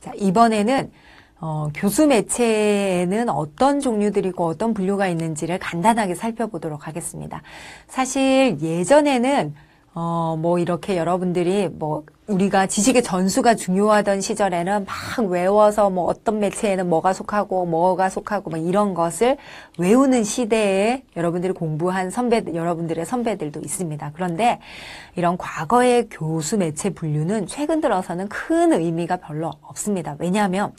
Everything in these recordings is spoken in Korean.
자, 이번에는 교수 매체에는 어떤 종류들이고 어떤 분류가 있는지를 간단하게 살펴보도록 하겠습니다. 사실 예전에는 뭐 이렇게 여러분들이 뭐 우리가 지식의 전수가 중요하던 시절에는 막 외워서 뭐 어떤 매체에는 뭐가 속하고 뭐 이런 것을 외우는 시대에 여러분들이 공부한 여러분들의 선배들도 있습니다. 그런데 이런 과거의 교수 매체 분류는 최근 들어서는 큰 의미가 별로 없습니다. 왜냐하면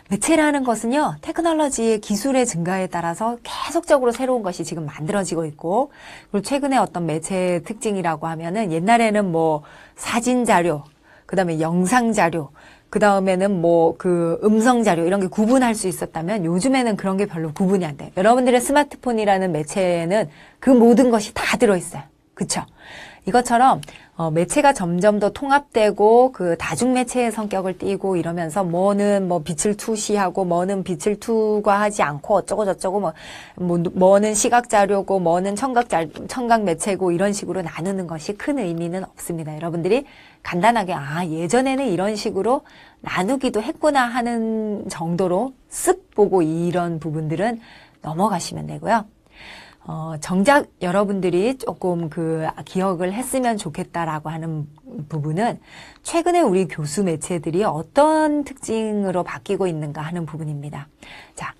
매체라는 것은요, 테크놀로지의 기술의 증가에 따라서 계속적으로 새로운 것이 지금 만들어지고 있고, 그리고 최근에 어떤 매체의 특징이라고 하면은 옛날에는 뭐 사진 자료, 그 다음에 영상 자료, 그 다음에는 뭐 그 음성 자료 이런 게 구분할 수 있었다면 요즘에는 그런 게 별로 구분이 안 돼요. 여러분들의 스마트폰이라는 매체에는 그 모든 것이 다 들어있어요. 그쵸? 이것처럼 매체가 점점 더 통합되고 그 다중매체의 성격을 띠고 이러면서 뭐는 뭐 빛을 투시하고 뭐는 빛을 투과하지 않고 어쩌고 저쩌고 뭐는 시각 자료고 뭐는 청각 매체고 이런 식으로 나누는 것이 큰 의미는 없습니다. 여러분들이 간단하게 예전에는 이런 식으로 나누기도 했구나 하는 정도로 쓱 보고 이런 부분들은 넘어가시면 되고요. 정작 여러분들이 조금 기억을 했으면 좋겠다라고 하는 부분은 최근에 우리 교수 매체들이 어떤 특징으로 바뀌고 있는가 하는 부분입니다. 자,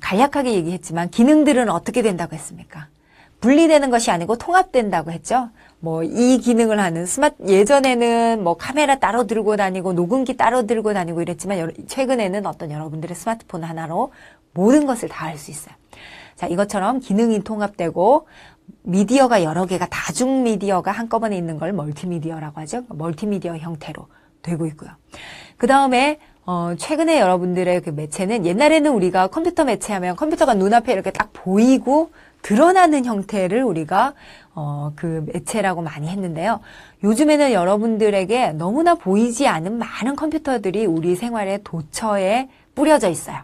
간략하게 얘기했지만 기능들은 어떻게 된다고 했습니까? 분리되는 것이 아니고 통합된다고 했죠? 뭐, 이 기능을 하는 예전에는 뭐 카메라 따로 들고 다니고 녹음기 따로 들고 다니고 이랬지만 최근에는 어떤 여러분들의 스마트폰 하나로 모든 것을 다 할 수 있어요. 자, 이것처럼 기능이 통합되고 미디어가 여러 개가 다중 미디어가 한꺼번에 있는 걸 멀티미디어라고 하죠. 멀티미디어 형태로 되고 있고요. 그 다음에 최근에 여러분들의 그 매체는 옛날에는 우리가 컴퓨터 매체하면 컴퓨터가 눈앞에 이렇게 딱 보이고 드러나는 형태를 우리가 그 매체라고 많이 했는데요. 요즘에는 여러분들에게 너무나 보이지 않은 많은 컴퓨터들이 우리 생활의 도처에 뿌려져 있어요.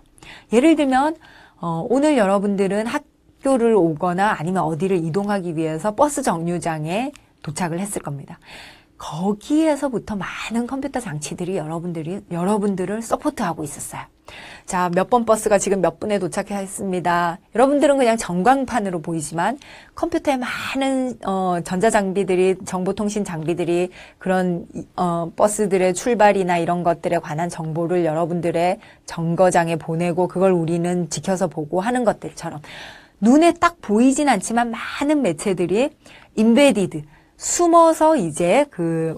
예를 들면 오늘 여러분들은 학교를 오거나 아니면 어디를 이동하기 위해서 버스 정류장에 도착을 했을 겁니다. 거기에서부터 많은 컴퓨터 장치들이 여러분들을 서포트하고 있었어요. 자, 몇 번 버스가 지금 몇 분에 도착했습니다. 여러분들은 그냥 전광판으로 보이지만 컴퓨터에 많은 전자장비들이, 정보통신 장비들이 그런 버스들의 출발이나 이런 것들에 관한 정보를 여러분들의 정거장에 보내고 그걸 우리는 지켜서 보고 하는 것들처럼 눈에 딱 보이진 않지만 많은 매체들이 인베디드, 숨어서 이제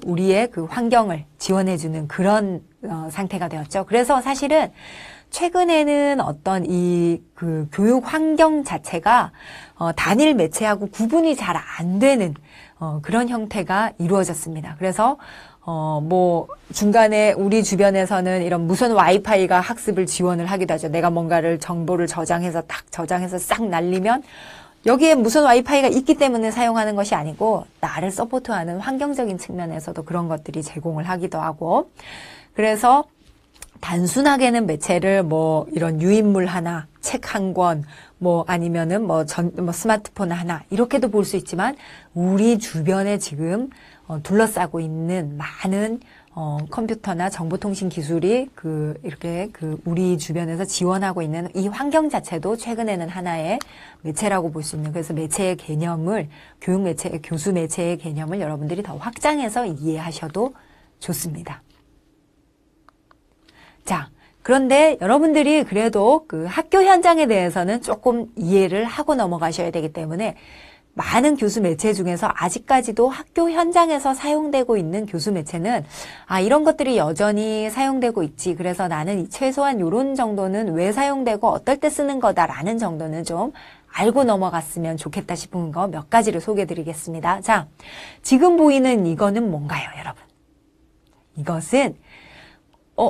우리의 그 환경을 지원해주는 그런 상태가 되었죠. 그래서 사실은 최근에는 어떤 교육 환경 자체가 단일 매체하고 구분이 잘 안 되는 그런 형태가 이루어졌습니다. 그래서 뭐 중간에 우리 주변에서는 이런 무선 와이파이가 학습을 지원을 하기도 하죠. 내가 뭔가를 정보를 저장해서 싹 날리면 여기에 무선 와이파이가 있기 때문에 사용하는 것이 아니고 나를 서포트하는 환경적인 측면에서도 그런 것들이 제공을 하기도 하고, 그래서 단순하게는 매체를 뭐 이런 유인물 하나, 책 한 권, 뭐 아니면은 뭐 스마트폰 하나 이렇게도 볼 수 있지만 우리 주변에 지금 둘러싸고 있는 많은 컴퓨터나 정보통신 기술이 이렇게 우리 주변에서 지원하고 있는 이 환경 자체도 최근에는 하나의 매체라고 볼 수 있는, 그래서 매체의 개념을, 교수 매체의 개념을 여러분들이 더 확장해서 이해하셔도 좋습니다. 자, 그런데 여러분들이 그래도 학교 현장에 대해서는 조금 이해를 하고 넘어가셔야 되기 때문에 많은 교수 매체 중에서 아직까지도 학교 현장에서 사용되고 있는 교수 매체는 이런 것들이 여전히 사용되고 있지. 그래서 나는 최소한 이런 정도는 왜 사용되고 어떨 때 쓰는 거다라는 정도는 좀 알고 넘어갔으면 좋겠다 싶은 거 몇 가지를 소개해-드리겠습니다. 자, 지금 보이는 이거는 뭔가요, 여러분? 이것은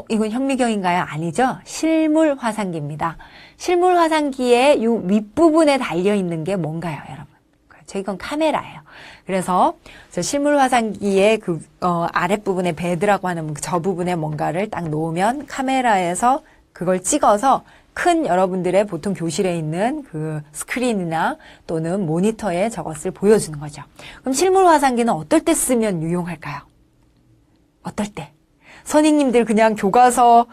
이건 현미경인가요? 아니죠? 실물 화상기입니다. 실물 화상기의 이 윗부분에 달려있는 게 뭔가요, 여러분? 그렇죠. 이건 카메라예요. 그래서 실물 화상기의 아랫부분에 베드라고 하는 저 부분에 뭔가를 딱 놓으면 카메라에서 그걸 찍어서 큰 여러분들의 보통 교실에 있는 스크린이나 또는 모니터에 저것을 보여주는 거죠. 그럼 실물 화상기는 어떨 때 쓰면 유용할까요? 어떨 때? 선생님들 그냥 교과서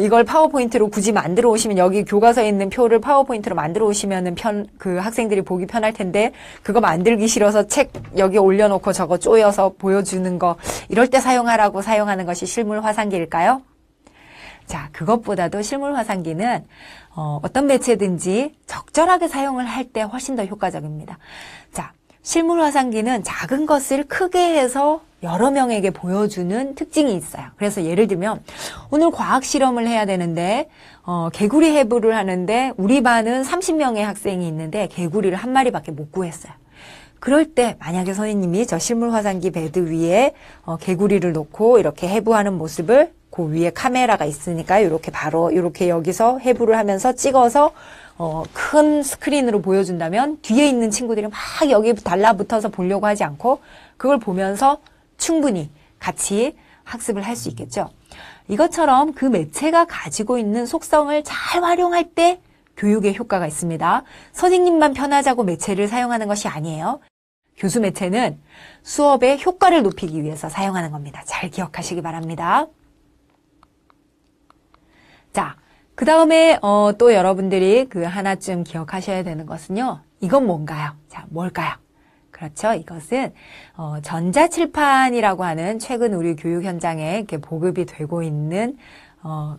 이걸 파워포인트로 굳이 만들어 오시면 여기 교과서에 있는 표를 파워포인트로 만들어 오시면은 그 학생들이 보기 편할 텐데 그거 만들기 싫어서 책 여기 올려놓고 저거 쪼여서 보여주는 거 이럴 때 사용하라고 사용하는 것이 실물 화상기일까요? 자, 그것보다도 실물 화상기는 어떤 매체든지 적절하게 사용을 할 때 훨씬 더 효과적입니다. 자, 실물 화상기는 작은 것을 크게 해서 여러 명에게 보여주는 특징이 있어요. 그래서 예를 들면 오늘 과학 실험을 해야 되는데 개구리 해부를 하는데 우리 반은 30명의 학생이 있는데 개구리를 한 마리밖에 못 구했어요. 그럴 때 만약에 선생님이 저 실물 화상기 베드 위에 개구리를 놓고 이렇게 해부하는 모습을 그 위에 카메라가 있으니까 이렇게 바로 이렇게 여기서 해부를 하면서 찍어서 큰 스크린으로 보여준다면 뒤에 있는 친구들이 막 여기 달라붙어서 보려고 하지 않고 그걸 보면서 충분히 같이 학습을 할 수 있겠죠. 이것처럼 그 매체가 가지고 있는 속성을 잘 활용할 때 교육에 효과가 있습니다. 선생님만 편하자고 매체를 사용하는 것이 아니에요. 교수 매체는 수업의 효과를 높이기 위해서 사용하는 겁니다. 잘 기억하시기 바랍니다. 자, 그 다음에 또 여러분들이 그 하나쯤 기억하셔야 되는 것은요. 이건 뭔가요? 자, 뭘까요? 그렇죠. 이것은 전자칠판이라고 하는 최근 우리 교육 현장에 이렇게 보급이 되고 있는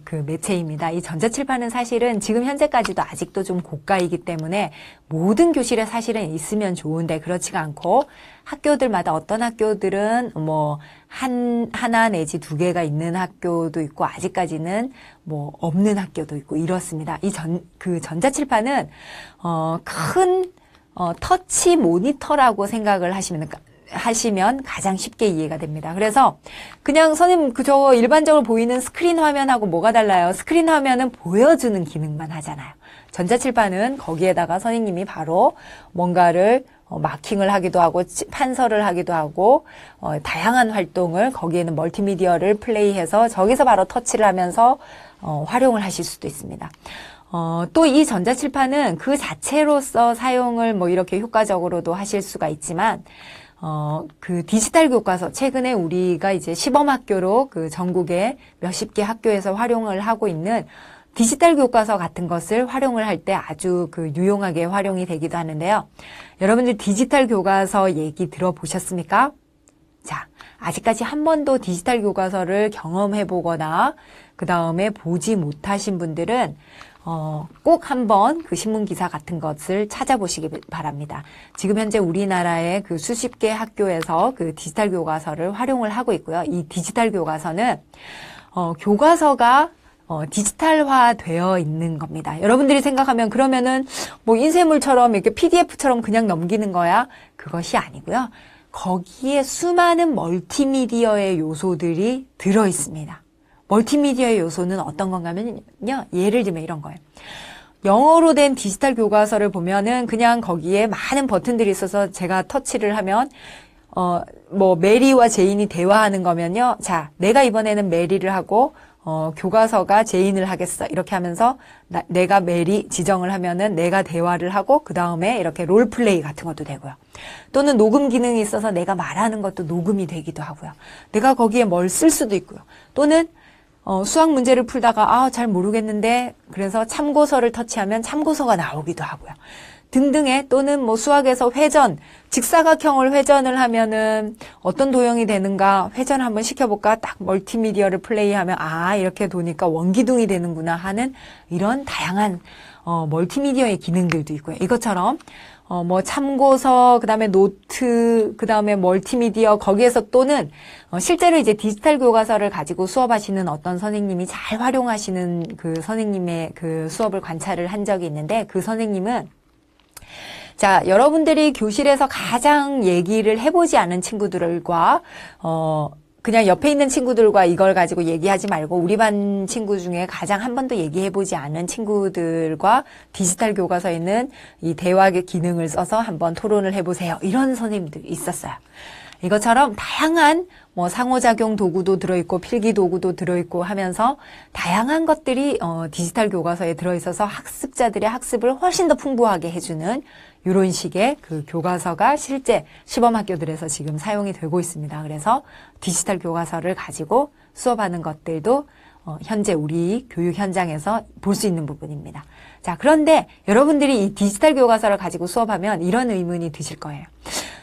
그 매체입니다. 이 전자칠판은 사실은 지금 현재까지도 아직도 좀 고가이기 때문에 모든 교실에 사실은 있으면 좋은데 그렇지가 않고 학교들마다 어떤 학교들은 뭐 하나 내지 두 개가 있는 학교도 있고 아직까지는 뭐 없는 학교도 있고 이렇습니다. 그 전자칠판은 큰 터치 모니터라고 생각을 하시면 가장 쉽게 이해가 됩니다. 그래서 그냥 선생님 저 일반적으로 보이는 스크린 화면하고 뭐가 달라요? 스크린 화면은 보여주는 기능만 하잖아요. 전자칠판은 거기에다가 선생님이 바로 뭔가를 마킹을 하기도 하고 판서를 하기도 하고 다양한 활동을 거기에는 멀티미디어를 플레이해서 저기서 바로 터치를 하면서 활용을 하실 수도 있습니다. 또 이 전자칠판은 그 자체로서 사용을 뭐 이렇게 효과적으로도 하실 수가 있지만 그 디지털 교과서, 최근에 우리가 이제 시범학교로 그 전국에 몇십 개 학교에서 활용을 하고 있는 디지털 교과서 같은 것을 활용을 할 때 아주 그 유용하게 활용이 되기도 하는데요. 여러분들 디지털 교과서 얘기 들어보셨습니까? 자, 아직까지 한 번도 디지털 교과서를 경험해보거나 그 다음에 보지 못하신 분들은 꼭 한번 그 신문기사 같은 것을 찾아보시기 바랍니다. 지금 현재 우리나라의 그 수십 개 학교에서 그 디지털 교과서를 활용을 하고 있고요. 이 디지털 교과서는, 교과서가 디지털화 되어 있는 겁니다. 여러분들이 생각하면 그러면은 뭐 인쇄물처럼 이렇게 PDF처럼 그냥 넘기는 거야? 그것이 아니고요. 거기에 수많은 멀티미디어의 요소들이 들어 있습니다. 멀티미디어의 요소는 어떤 건가 하면요. 예를 들면 이런 거예요. 영어로 된 디지털 교과서를 보면은 그냥 거기에 많은 버튼들이 있어서 제가 터치를 하면 뭐 메리와 제인이 대화하는 거면요. 자, 내가 이번에는 메리를 하고 교과서가 제인을 하겠어. 이렇게 하면서 내가 메리 지정을 하면은 내가 대화를 하고 그 다음에 이렇게 롤플레이 같은 것도 되고요. 또는 녹음 기능이 있어서 내가 말하는 것도 녹음이 되기도 하고요. 내가 거기에 뭘 쓸 수도 있고요. 또는 수학 문제를 풀다가 잘 모르겠는데 그래서 참고서를 터치하면 참고서가 나오기도 하고요. 등등의 또는 뭐 수학에서 회전, 직사각형을 회전을 하면은 어떤 도형이 되는가 회전 한번 시켜볼까 딱 멀티미디어를 플레이하면 이렇게 도니까 원기둥이 되는구나 하는 이런 다양한 멀티미디어의 기능들도 있고요. 이것처럼 뭐 참고서, 그 다음에 노트, 그 다음에 멀티미디어, 거기에서 또는 실제로 이제 디지털 교과서를 가지고 수업하시는 어떤 선생님이 잘 활용하시는 그 선생님의 그 수업을 관찰을 한 적이 있는데 그 선생님은 자, 여러분들이 교실에서 가장 얘기를 해보지 않은 친구들과 그냥 옆에 있는 친구들과 이걸 가지고 얘기하지 말고 우리 반 친구 중에 가장 한 번도 얘기해보지 않은 친구들과 디지털 교과서에 있는 이 대화의 기능을 써서 한번 토론을 해보세요. 이런 선생님들이 있었어요. 이것처럼 다양한 뭐 상호작용 도구도 들어있고 필기 도구도 들어있고 하면서 다양한 것들이 디지털 교과서에 들어있어서 학습자들의 학습을 훨씬 더 풍부하게 해주는 이런 식의 그 교과서가 실제 시범학교들에서 지금 사용이 되고 있습니다. 그래서 디지털 교과서를 가지고 수업하는 것들도 현재 우리 교육 현장에서 볼 수 있는 부분입니다. 자, 그런데 여러분들이 이 디지털 교과서를 가지고 수업하면 이런 의문이 드실 거예요.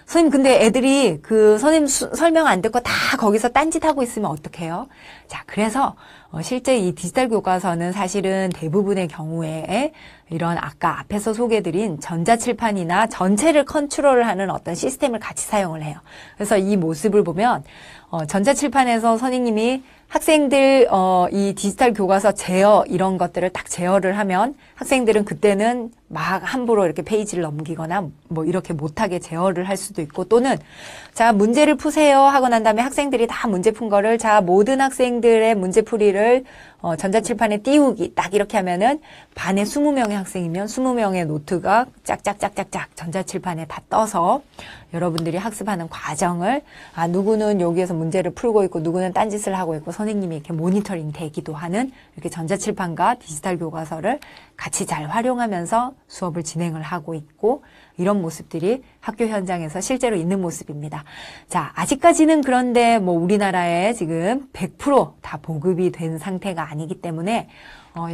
선생님, 근데 애들이 그 선생님 설명 안 듣고 다 거기서 딴짓하고 있으면 어떡해요? 자, 그래서 실제 이 디지털 교과서는 사실은 대부분의 경우에 이런 아까 앞에서 소개드린 전자칠판이나 전체를 컨트롤하는 어떤 시스템을 같이 사용을 해요. 그래서 이 모습을 보면 전자칠판에서 선생님이 학생들 이 디지털 교과서 제어 이런 것들을 딱 제어를 하면 학생들은 그때는 막 함부로 이렇게 페이지를 넘기거나 뭐 이렇게 못하게 제어를 할 수도 있고 또는 자 문제를 푸세요 하고 난 다음에 학생들이 다 문제 푼 거를 자 모든 학생들의 문제풀이를 전자칠판에 띄우기 딱 이렇게 하면은 반에 20명의 학생이면 20명의 노트가 짝짝짝짝짝 전자칠판에 다 떠서 여러분들이 학습하는 과정을 누구는 여기에서 문제를 풀고 있고 누구는 딴짓을 하고 있고 선생님이 이렇게 모니터링 되기도 하는 이렇게 전자칠판과 디지털 교과서를 같이 잘 활용하면서 수업을 진행을 하고 있고 이런 모습들이 학교 현장에서 실제로 있는 모습입니다. 자, 아직까지는 그런데 뭐 우리나라에 지금 100% 다 보급이 된 상태가 아니기 때문에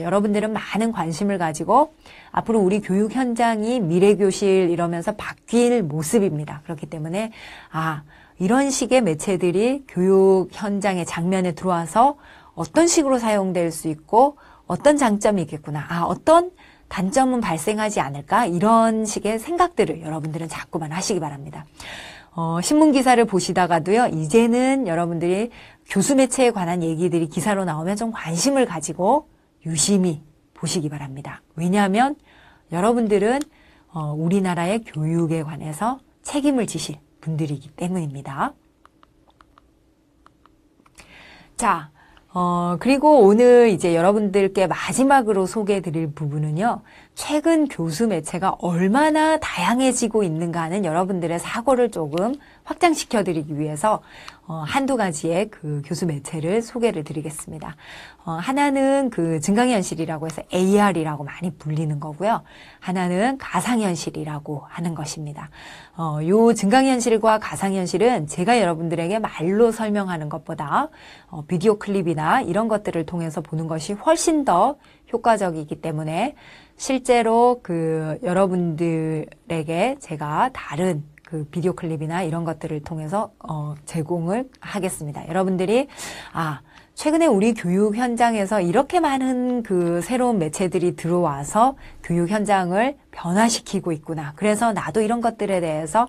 여러분들은 많은 관심을 가지고 앞으로 우리 교육 현장이 미래교실 이러면서 바뀔 모습입니다. 그렇기 때문에 이런 식의 매체들이 교육 현장의 장면에 들어와서 어떤 식으로 사용될 수 있고 어떤 장점이 있겠구나. 어떤 단점은 발생하지 않을까? 이런 식의 생각들을 여러분들은 자꾸만 하시기 바랍니다. 신문 기사를 보시다가도요. 이제는 여러분들이 교수 매체에 관한 얘기들이 기사로 나오면 좀 관심을 가지고 유심히 보시기 바랍니다. 왜냐하면 여러분들은 우리나라의 교육에 관해서 책임을 지실 분들이기 때문입니다. 자, 그리고 오늘 이제 여러분들께 마지막으로 소개해 드릴 부분은요. 최근 교수 매체가 얼마나 다양해지고 있는가 하는 여러분들의 사고를 조금 확장시켜 드리기 위해서 한두 가지의 그 교수 매체를 소개를 드리겠습니다. 하나는 그 증강현실이라고 해서 AR이라고 많이 불리는 거고요. 하나는 가상현실이라고 하는 것입니다. 요 증강현실과 가상현실은 제가 여러분들에게 말로 설명하는 것보다 비디오 클립이나 이런 것들을 통해서 보는 것이 훨씬 더 효과적이기 때문에 실제로 그 여러분들에게 제가 다른 그 비디오 클립이나 이런 것들을 통해서 제공을 하겠습니다. 여러분들이 최근에 우리 교육 현장에서 이렇게 많은 그 새로운 매체들이 들어와서 교육 현장을 변화시키고 있구나. 그래서 나도 이런 것들에 대해서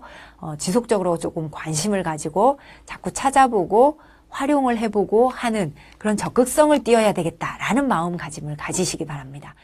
지속적으로 조금 관심을 가지고 자꾸 찾아보고 활용을 해보고 하는 그런 적극성을 띄어야 되겠다라는 마음가짐을 가지시기 바랍니다.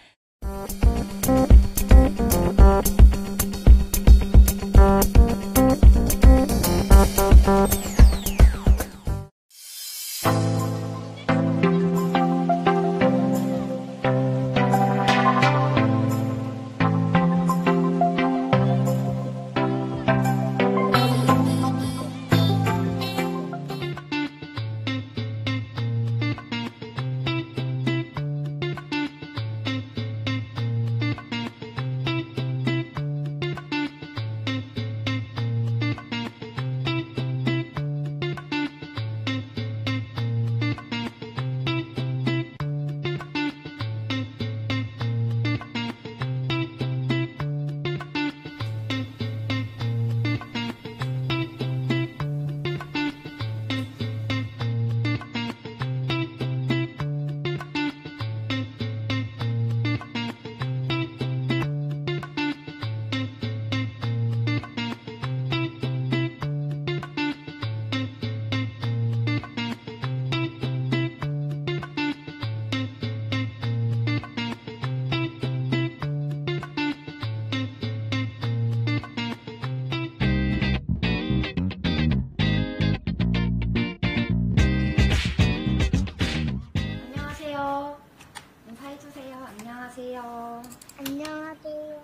안녕하세요. 안녕하세요.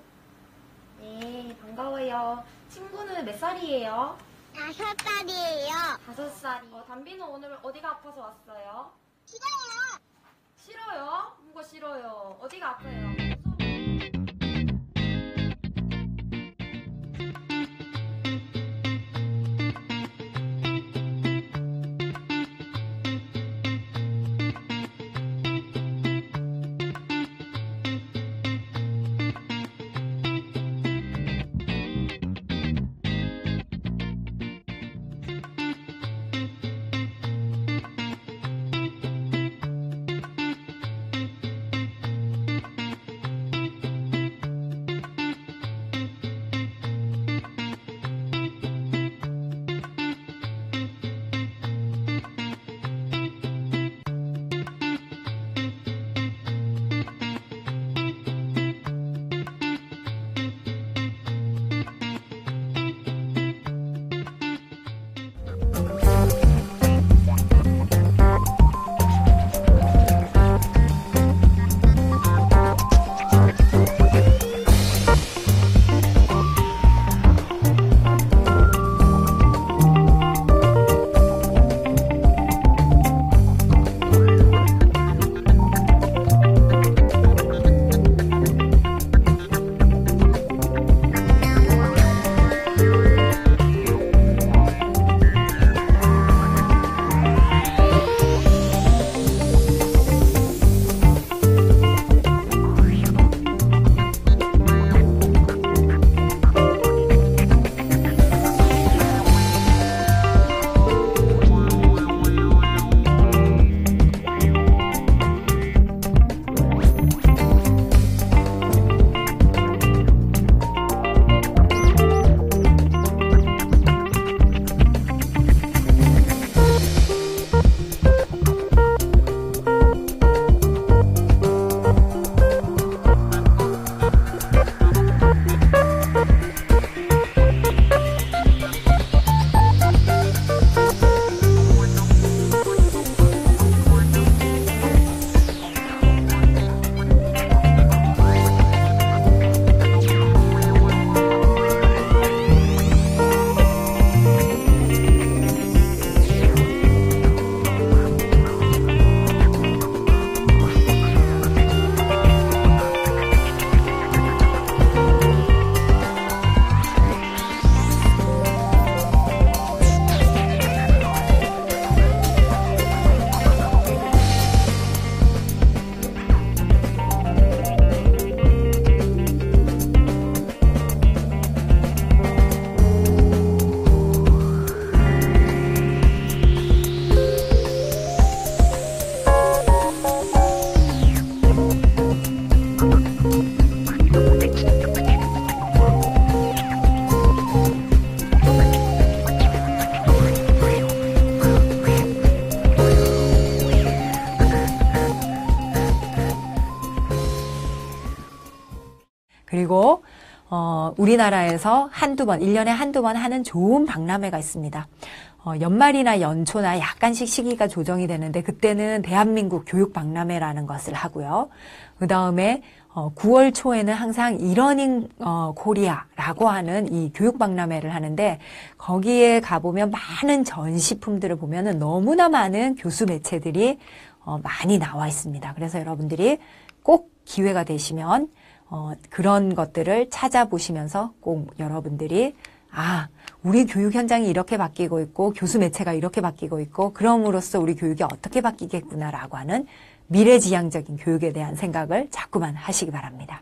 네, 반가워요. 친구는 몇 살이에요? 5살이에요. 5살이. 담비는 오늘 어디가 아파서 왔어요? 싫어요. 싫어요? 뭐가 싫어요? 어디가 아파요? 그리고 우리나라에서 한두 번, 1년에 한두 번 하는 좋은 박람회가 있습니다. 연말이나 연초나 약간씩 시기가 조정이 되는데 그때는 대한민국 교육박람회라는 것을 하고요. 그 다음에 9월 초에는 항상 이러닝 코리아라고 하는 이 교육박람회를 하는데 거기에 가보면 많은 전시품들을 보면은 너무나 많은 교수 매체들이 많이 나와 있습니다. 그래서 여러분들이 꼭 기회가 되시면 그런 것들을 찾아보시면서 꼭 여러분들이 우리 교육 현장이 이렇게 바뀌고 있고 교수 매체가 이렇게 바뀌고 있고 그럼으로써 우리 교육이 어떻게 바뀌겠구나라고 하는 미래지향적인 교육에 대한 생각을 자꾸만 하시기 바랍니다.